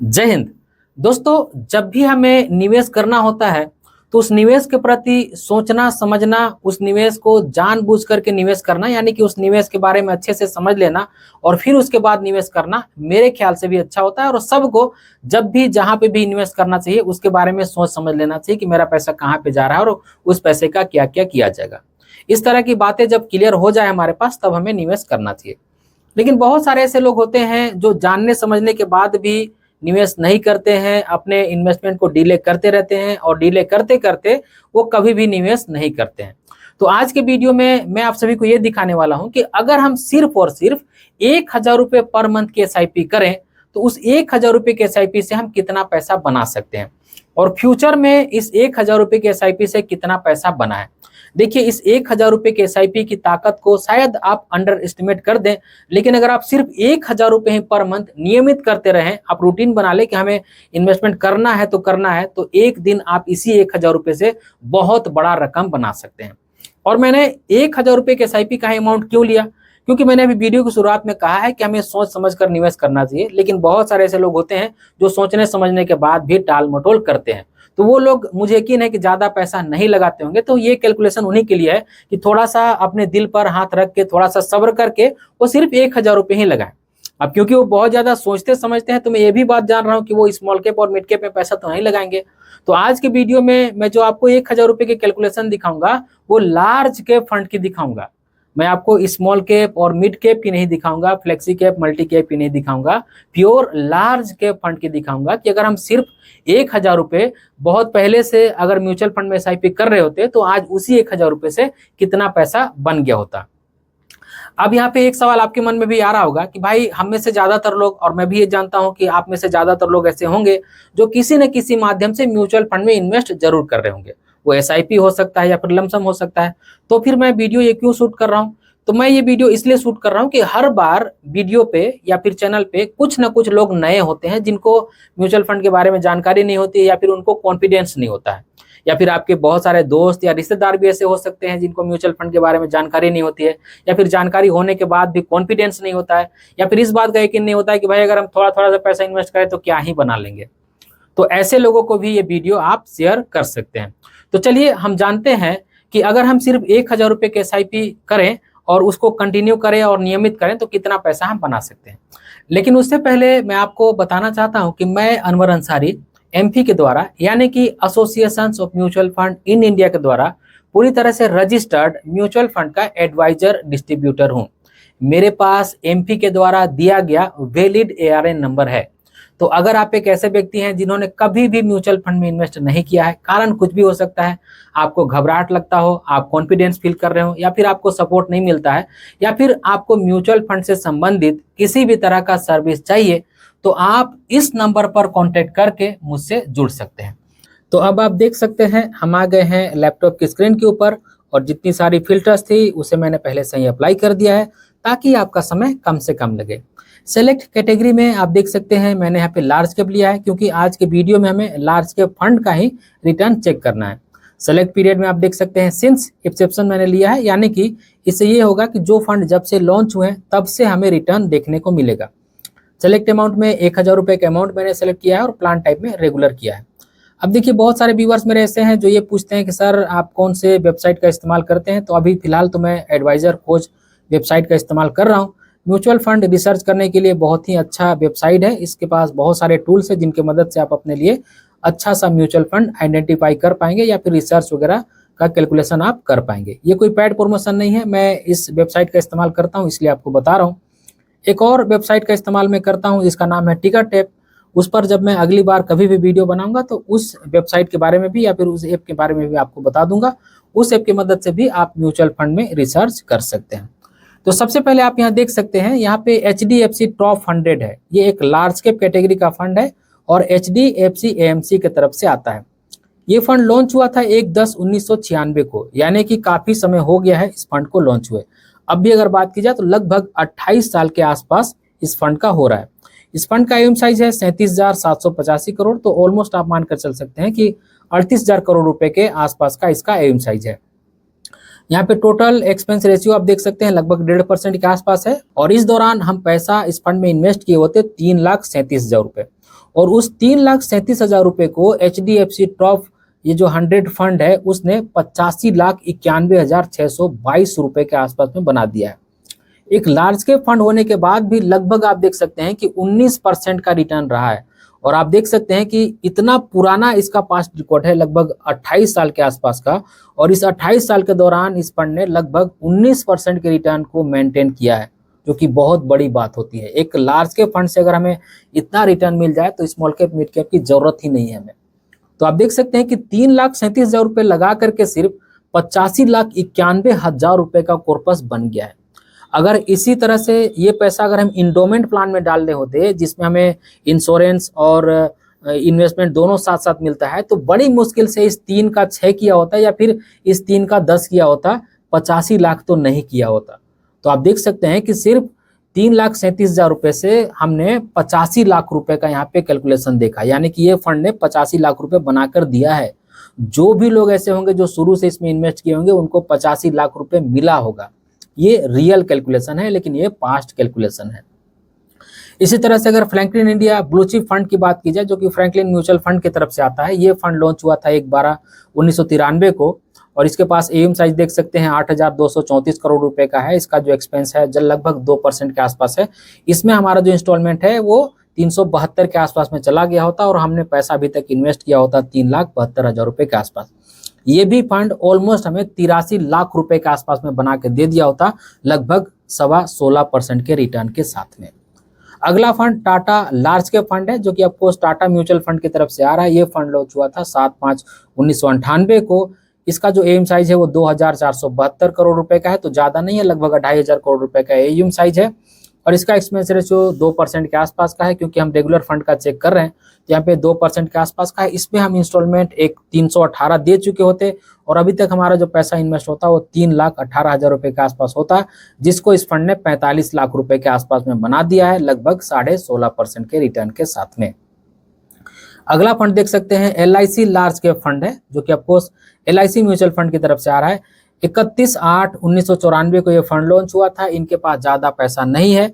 जय हिंद। दोस्तों, जब भी हमें निवेश करना होता है तो उस निवेश के प्रति सोचना समझना, उस निवेश को जानबूझ करके निवेश करना, यानी कि उस निवेश के बारे में अच्छे से समझ लेना और फिर उसके बाद निवेश करना मेरे ख्याल से भी अच्छा होता है। और सबको जब भी जहां पे भी इन्वेस्ट करना चाहिए उसके बारे में सोच समझ लेना चाहिए कि मेरा पैसा कहाँ पे जा रहा है और उस पैसे का क्या क्या किया जाएगा। इस तरह की बातें जब क्लियर हो जाए हमारे पास, तब हमें निवेश करना चाहिए। लेकिन बहुत सारे ऐसे लोग होते हैं जो जानने समझने के बाद भी निवेश नहीं करते हैं, अपने इन्वेस्टमेंट को डिले करते रहते हैं और डिले करते करते वो कभी भी निवेश नहीं करते हैं। तो आज के वीडियो में मैं आप सभी को ये दिखाने वाला हूं कि अगर हम सिर्फ और सिर्फ 1,000 रुपये पर मंथ की एसआईपी करें तो उस 1,000 रुपये की एसआईपी से हम कितना पैसा बना सकते हैं और फ्यूचर में इस 1,000 रुपये की एसआईपी से कितना पैसा बना है। देखिए, इस 1,000 रुपये की एसआईपी की ताकत को शायद आप अंडर एस्टिमेट कर दें, लेकिन अगर आप सिर्फ 1,000 रुपये ही पर मंथ नियमित करते रहें, आप रूटीन बना लें कि हमें इन्वेस्टमेंट करना है तो करना है, तो एक दिन आप इसी 1,000 रुपये से बहुत बड़ा रकम बना सकते हैं। और मैंने 1,000 रुपये के एसआईपी का अमाउंट क्यों लिया? क्योंकि मैंने अभी वीडियो की शुरुआत में कहा है कि हमें सोच समझ कर निवेश करना चाहिए, लेकिन बहुत सारे ऐसे लोग होते हैं जो सोचने समझने के बाद भी टाल मटोल करते हैं। तो वो लोग, मुझे यकीन है कि ज्यादा पैसा नहीं लगाते होंगे। तो ये कैलकुलेशन उन्हीं के लिए है कि थोड़ा सा अपने दिल पर हाथ रख के, थोड़ा सा सब्र करके वो सिर्फ 1,000 रुपये ही लगाएं। अब क्योंकि वो बहुत ज्यादा सोचते समझते हैं, तो मैं ये भी बात जान रहा हूँ कि वो स्मॉल कैप और मिड कैप में पैसा तो नहीं लगाएंगे। तो आज के वीडियो में मैं जो आपको 1,000 रुपये की कैलकुलेशन दिखाऊंगा वो लार्ज कैप फंड की दिखाऊंगा। मैं आपको स्मॉल कैप और मिड कैप की नहीं दिखाऊंगा, फ्लेक्सी कैप मल्टी कैप की नहीं दिखाऊंगा, प्योर लार्ज कैप फंड की दिखाऊंगा कि अगर हम सिर्फ 1,000 रुपये बहुत पहले से अगर म्यूचुअल फंड में एसआईपी कर रहे होते तो आज उसी 1,000 रुपये से कितना पैसा बन गया होता। अब यहाँ पे एक सवाल आपके मन में भी आ रहा होगा कि भाई, हम में से ज्यादातर लोग, और मैं भी ये जानता हूँ कि आप में से ज्यादातर लोग ऐसे होंगे जो किसी न किसी माध्यम से म्यूचुअल फंड में इन्वेस्ट जरूर कर रहे होंगे। वो एसआईपी हो सकता है या फिर लमसम हो सकता है। तो फिर मैं वीडियो ये क्यों शूट कर रहा हूँ? तो मैं ये वीडियो इसलिए शूट कर रहा हूँ कि हर बार वीडियो पे या फिर चैनल पे कुछ ना कुछ लोग नए होते हैं जिनको म्यूचुअल फंड के बारे में जानकारी नहीं होती है या फिर उनको कॉन्फिडेंस नहीं होता है, या फिर आपके बहुत सारे दोस्त या रिश्तेदार भी ऐसे हो सकते हैं जिनको म्यूचुअल फंड के बारे में जानकारी नहीं होती है, या फिर जानकारी होने के बाद भी कॉन्फिडेंस नहीं होता है, या फिर इस बात का यकीन नहीं होता है कि भाई अगर हम थोड़ा थोड़ा सा पैसा इन्वेस्ट करें तो क्या ही बना लेंगे। तो ऐसे लोगों को भी ये वीडियो आप शेयर कर सकते हैं। तो चलिए हम जानते हैं कि अगर हम सिर्फ 1,000 रुपये के एसआईपी करें और उसको कंटिन्यू करें और नियमित करें तो कितना पैसा हम बना सकते हैं। लेकिन उससे पहले मैं आपको बताना चाहता हूं कि मैं अनवर अंसारी एमफी के द्वारा, यानी कि association of mutual fund in India के द्वारा पूरी तरह से रजिस्टर्ड म्यूचुअल फंड का एडवाइजर डिस्ट्रीब्यूटर हूं। मेरे पास एमफी के द्वारा दिया गया वैलिड एआरएन नंबर है। तो अगर आप एक ऐसे व्यक्ति हैं जिन्होंने कभी भी म्यूचुअल फंड में इन्वेस्ट नहीं किया है, कारण कुछ भी हो सकता है, आपको घबराहट लगता हो, आप कॉन्फिडेंस फील कर रहे हो, या फिर आपको सपोर्ट नहीं मिलता है, या फिर आपको म्यूचुअल फंड से संबंधित किसी भी तरह का सर्विस चाहिए, तो आप इस नंबर पर कांटेक्ट करके मुझसे जुड़ सकते हैं। तो अब आप देख सकते हैं हम आ गए हैं लैपटॉप की स्क्रीन के ऊपर, और जितनी सारी फिल्टर्स थी उसे मैंने पहले से ही अप्लाई कर दिया है ताकि आपका समय कम से कम लगे। सेलेक्ट कैटेगरी में आप देख सकते हैं मैंने यहाँ पे लार्ज कैप लिया है, क्योंकि आज के वीडियो में हमें लार्ज कैप फंड का ही रिटर्न चेक करना है। सेलेक्ट पीरियड में आप देख सकते हैं सिंस इंसेप्शन मैंने लिया है, यानी कि इससे ये होगा कि जो फंड जब से लॉन्च हुए तब से हमें रिटर्न देखने को मिलेगा। सेलेक्ट अमाउंट में 1,000 रुपये का अमाउंट मैंने सेलेक्ट किया है और प्लान टाइप में रेगुलर किया है। अब देखिए, बहुत सारे व्यूअर्स मेरे ऐसे हैं जो ये पूछते हैं कि सर आप कौन से वेबसाइट का इस्तेमाल करते हैं। तो अभी फिलहाल तो मैं एडवाइजर खोज वेबसाइट का इस्तेमाल कर रहा हूँ। म्यूचुअल फंड रिसर्च करने के लिए बहुत ही अच्छा वेबसाइट है। इसके पास बहुत सारे टूल्स हैं जिनकी मदद से आप अपने लिए अच्छा सा म्यूचुअल फंड आइडेंटिफाई कर पाएंगे या फिर रिसर्च वगैरह का कैलकुलेशन आप कर पाएंगे। ये कोई पेड प्रमोशन नहीं है, मैं इस वेबसाइट का इस्तेमाल करता हूँ इसलिए आपको बता रहा हूँ। एक और वेबसाइट का इस्तेमाल मैं करता हूँ जिसका नाम है टिकट ऐप। उस पर जब मैं अगली बार कभी भी वीडियो बनाऊंगा तो उस वेबसाइट के बारे में भी या फिर उस ऐप के बारे में भी आपको बता दूंगा। उस ऐप की मदद से भी आप म्यूचुअल फंड में रिसर्च कर सकते हैं। तो सबसे पहले आप यहाँ देख सकते हैं, यहाँ पे HDFC टॉप 100 है। ये एक लार्ज कैप कैटेगरी का फंड है और HDFC AMC की तरफ से आता है। ये फंड लॉन्च हुआ था 1/10/1996 को, यानी कि काफी समय हो गया है इस फंड को लॉन्च हुए। अब भी अगर बात की जाए तो लगभग 28 साल के आसपास इस फंड का हो रहा है। इस फंड का एम साइज है 37,785 करोड़। तो ऑलमोस्ट आप मानकर चल सकते हैं कि 38,000 करोड़ रुपए के आसपास का इसका एम साइज है। यहाँ पे टोटल एक्सपेंस रेशियो आप देख सकते हैं लगभग 1.5% के आसपास है। और इस दौरान हम पैसा इस फंड में इन्वेस्ट किए होते 3,37,000 रुपए। और उस 3,37,000 रुपए को HDFC टॉप ये जो 100 फंड है उसने 85,91,622 रुपए के आसपास में बना दिया है। एक लार्ज कैप फंड होने के बाद भी लगभग आप देख सकते हैं कि 19% का रिटर्न रहा है। और आप देख सकते हैं कि इतना पुराना इसका पास्ट रिकॉर्ड है, लगभग 28 साल के आसपास का, और इस 28 साल के दौरान इस फंड ने लगभग 19% के रिटर्न को मेंटेन किया है, जो कि बहुत बड़ी बात होती है। एक लार्ज कैप फंड से अगर हमें इतना रिटर्न मिल जाए तो स्मॉल कैप मिड कैप की जरूरत ही नहीं है हमें। तो आप देख सकते हैं कि 3,37,000 रुपए लगा करके सिर्फ 85,91,000 रुपए का कॉर्पस बन गया है। अगर इसी तरह से ये पैसा अगर हम इंडोमेंट प्लान में डाल रहे होते जिसमें हमें इंश्योरेंस और इन्वेस्टमेंट दोनों साथ साथ मिलता है, तो बड़ी मुश्किल से इस 3 का 6 किया होता या फिर इस 3 का 10 किया होता, 85 लाख तो नहीं किया होता। तो आप देख सकते हैं कि सिर्फ 3,37,000 रुपए से हमने 85 लाख रुपए का यहाँ पे कैलकुलेशन देखा, यानी कि ये फंड ने 85 लाख रुपए बनाकर दिया है। जो भी लोग ऐसे होंगे जो शुरू से इसमें इन्वेस्ट किए होंगे उनको 85 लाख रुपए मिला होगा। ये रियल कैलकुलेशन है, लेकिन ये पास्ट कैलकुलेशन है। इसी तरह से अगर Franklin India blue chip fund की बात की जाए, जो कि फ्रैंकलिन म्यूचुअल फंड की तरफ से आता है, ये फंड लॉन्च हुआ था 1/12/1993 को, और इसके पास एम साइज देख सकते हैं 8,234 करोड़ रुपए का है। इसका जो एक्सपेंस है लगभग 2% के आसपास है। इसमें हमारा जो इंस्टॉलमेंट है वो 372 के आसपास में चला गया होता और हमने पैसा अभी तक इन्वेस्ट किया होता 3,72,000 रुपए के आसपास। ये भी फंड ऑलमोस्ट हमें 83 लाख रुपए के आसपास में बना के दे दिया होता, लगभग 16.25% के रिटर्न के साथ में। अगला fund Tata large cap fund है, जो कि आपको टाटा म्यूचुअल फंड की तरफ से आ रहा है। ये फंड लॉन्च हुआ था 7/5/1998 को। इसका जो एम साइज है वो 2,472 करोड़ रुपए का है, तो ज्यादा नहीं है, लगभग 2,500 करोड़ रुपए का एम साइज है। और इसका एक्सपेंस रेशियो 2% के आसपास का है, क्योंकि हम रेगुलर फंड का चेक कर रहे हैं तो यहाँ पे 2% के आसपास का है। इसमें हम इंस्टॉलमेंट 318 दे चुके होते और अभी तक हमारा जो पैसा इन्वेस्ट होता है वो 3,18,000 रुपए के आसपास होता, जिसको इस फंड ने 45 लाख रुपए के आसपास में बना दिया है, लगभग 16.5% के रिटर्न के साथ में। अगला फंड देख सकते हैं LIC लार्ज कैप फंड है, जो कि आपको LIC म्यूचुअल फंड की तरफ से आ रहा है। 31/8/1994 को ये फंड लॉन्च हुआ था। इनके पास ज्यादा पैसा नहीं है,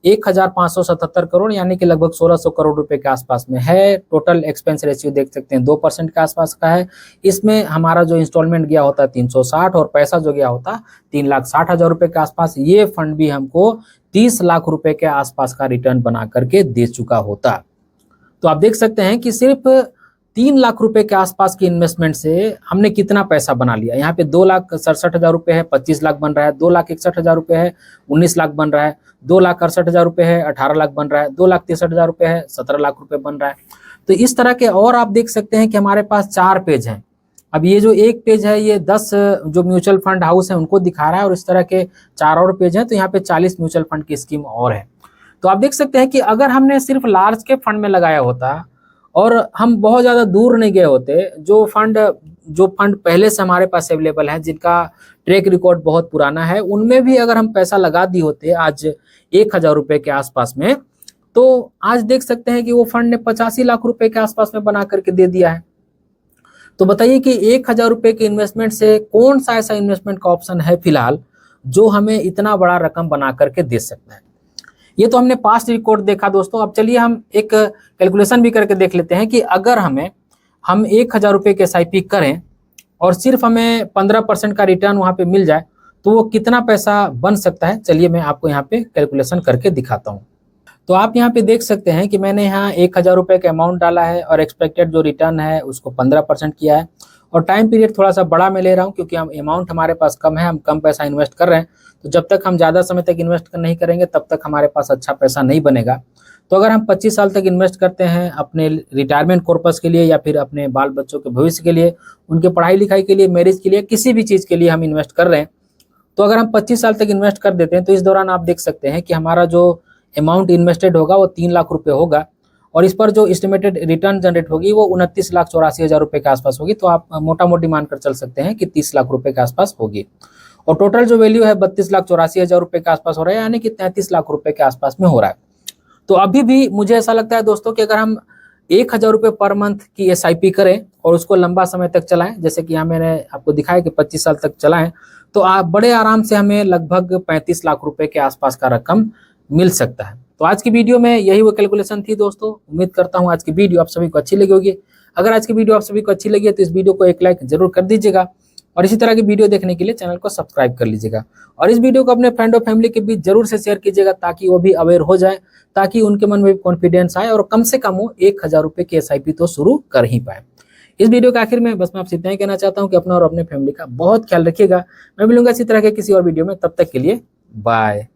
1,577 करोड़ यानी कि लगभग 1,600 करोड़ रुपए के आसपास में है। टोटल एक्सपेंस रेशियो देख सकते हैं 2% के आसपास का है। इसमें हमारा जो इंस्टॉलमेंट गया होता है 360 और पैसा जो गया होता 3,60,000 रुपए के आसपास। ये फंड भी हमको 30 लाख रुपए के आसपास का रिटर्न बना करके दे चुका होता। तो आप देख सकते हैं कि सिर्फ 3 लाख रुपए के आसपास की इन्वेस्टमेंट से हमने कितना पैसा बना लिया। यहाँ पे 2,67,000 रुपए है, 25 लाख बन रहा है। 2,61,000 रुपए है, 19 लाख बन रहा है। 2,68,000 रुपए है, 18 लाख बन रहा है। 2,63,000 रुपए है, 17 लाख रुपए बन रहा है। तो इस तरह के और आप देख सकते हैं कि हमारे पास 4 पेज हैं। अब ये जो एक पेज है ये 10 जो म्यूचुअल फंड हाउस है उनको दिखा रहा है, और इस तरह के 4 और पेज हैं, तो यहाँ पे 40 म्यूचुअल फंड की स्कीम और है। तो आप देख सकते हैं कि अगर हमने सिर्फ लार्ज कैप फंड में लगाया होता और हम बहुत ज्यादा दूर नहीं गए होते, जो फंड पहले से हमारे पास अवेलेबल है, जिनका ट्रैक रिकॉर्ड बहुत पुराना है, उनमें भी अगर हम पैसा लगा दिए होते आज 1,000 रुपए के आसपास में, तो आज देख सकते हैं कि वो फंड ने 85 लाख रुपए के आसपास में बना करके दे दिया है। तो बताइए कि 1,000 रुपए के इन्वेस्टमेंट से कौन सा ऐसा इन्वेस्टमेंट का ऑप्शन है फिलहाल जो हमें इतना बड़ा रकम बना करके दे सकता है। ये तो हमने पास्ट रिकॉर्ड देखा दोस्तों। अब चलिए हम एक कैलकुलेशन भी करके देख लेते हैं कि अगर हम 1,000 रुपए के SIP करें और सिर्फ हमें 15% का रिटर्न वहां पे मिल जाए तो वो कितना पैसा बन सकता है। चलिए मैं आपको यहाँ पे कैलकुलेशन करके दिखाता हूँ। तो आप यहाँ पे देख सकते हैं कि मैंने यहाँ 1,000 रुपए का अमाउंट डाला है और एक्सपेक्टेड जो रिटर्न है उसको 15% किया है, और टाइम पीरियड थोड़ा सा बड़ा मैं ले रहा हूँ क्योंकि हम अमाउंट हमारे पास कम है, हम कम पैसा इन्वेस्ट कर रहे हैं। तो जब तक हम ज़्यादा समय तक इन्वेस्ट नहीं करेंगे तब तक हमारे पास अच्छा पैसा नहीं बनेगा। तो अगर हम 25 साल तक इन्वेस्ट करते हैं अपने रिटायरमेंट पर्पस के लिए या फिर अपने बाल बच्चों के भविष्य के लिए, उनके पढ़ाई लिखाई के लिए, मैरिज के लिए, किसी भी चीज़ के लिए हम इन्वेस्ट कर रहे हैं, तो अगर हम 25 साल तक इन्वेस्ट कर देते हैं तो इस दौरान आप देख सकते हैं कि हमारा जो अमाउंट इन्वेस्टेड होगा वो 3 लाख रुपए होगा, और इस पर जो एस्टिमेटेड रिटर्न जनरेट होगी वो 29,84,000 रुपए के आसपास होगी। तो आप मोटा मोटी मानकर चल सकते हैं कि 30 लाख रुपए के आसपास होगी, और टोटल जो वैल्यू है 32,84,000 रुपए के आसपास हो रहा है, यानी कि 33 लाख रुपए के आसपास में हो रहा है। तो अभी भी मुझे ऐसा लगता है दोस्तों कि अगर हम 1,000 रुपए पर मंथ की SIP करें और उसको लंबा समय तक चलाएं, जैसे कि यहाँ मैंने आपको दिखाया कि 25 साल तक चलाएं, तो आप बड़े आराम से हमें लगभग 35 लाख रुपए के आसपास का रकम मिल सकता है। तो आज की वीडियो में यही वो कैलकुलेशन थी दोस्तों। उम्मीद करता हूँ आज की वीडियो आप सभी को अच्छी लगी होगी। अगर आज की वीडियो आप सभी को अच्छी लगी है तो इस वीडियो को एक लाइक जरूर कर दीजिएगा और इसी तरह की वीडियो देखने के लिए चैनल को सब्सक्राइब कर लीजिएगा और इस वीडियो को अपने फ्रेंड और फैमिली के बीच जरूर से शेयर कीजिएगा ताकि वो भी अवेयर हो जाए, ताकि उनके मन में भी कॉन्फिडेंस आए और कम से कम वो 1000 रुपये की SIP तो शुरू कर ही पाए। इस वीडियो के आखिर में बस मैं आपसे इतना ही कहना चाहता हूँ कि अपना और अपने फैमिली का बहुत ख्याल रखिएगा। मैं मिलूंगा इसी तरह के किसी और वीडियो में, तब तक के लिए बाय।